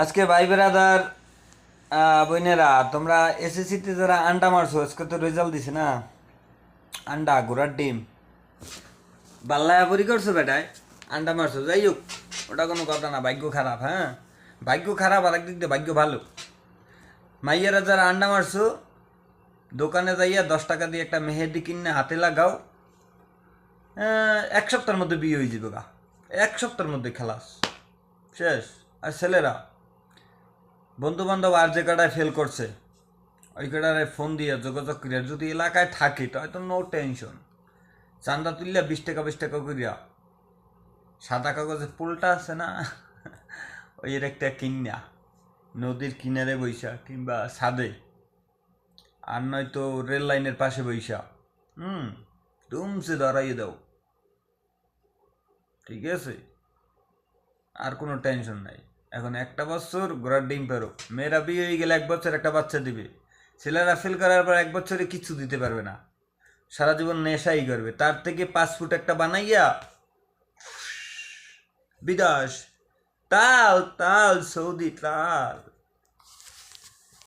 আজকে ভাই বেরাদার, বোনেরা, তোমরা এসএসসিতে যারা আন্ডা মারছো, আজকে তো রেজাল্ট দিছে না। আন্ডা ঘোড়ার ডিম বাল্লায় পরি করছো বেটায়, আন্ডা মারছো। যাই হোক, ওটা কোনো কথা না। ভাগ্য খারাপ, হ্যাঁ, ভাগ্য খারাপ, আর একদিক দিয়ে ভাগ্য ভালো। মাইয়ারা যারা আন্ডা মারছো, দোকানে যাইয়া 10 টাকা দিয়ে একটা মেহেদি কিনে হাতে লাগাও। 1 সপ্তাহের মধ্যে বিয়ে হয়ে যাবে গা। 1 সপ্তাহের মধ্যে খালাস শেষ। আর ছেলেরা, বন্ধু বান্ধব আর যে কটায় ফেল করছে, ওই কটারে ফোন দিয়ে যোগাযোগ করিয়া যদি এলাকায় থাকে তাহলে তো নো টেনশন। চান্দা তুললে 20 টাকা 20 টাকা করিয়া সাদা কাগজের পুলটা আছে না, ওই এর একটা কিনা নদীর কিনারে বৈশা কিংবা ছাদে, আর নয়তো রেল লাইনের পাশে বৈশা হুম তুমসে ধরাইয়ে দাও। ঠিক আছে, আর কোনো টেনশন নাই। এখন 1 বছর ঘোড়ার ডিম পেরো। মেয়েরা বিয়ে হয়ে গেলে 1 বছর একটা বাচ্চা দিবে। ছেলেরা ফেল করার পর 1 বছরে কিছু দিতে পারবে না, সারা জীবন নেশাই করবে। তার থেকে 5 ফুট একটা বানাইয়া বিদাস, তাল তাল সৌদি তাল।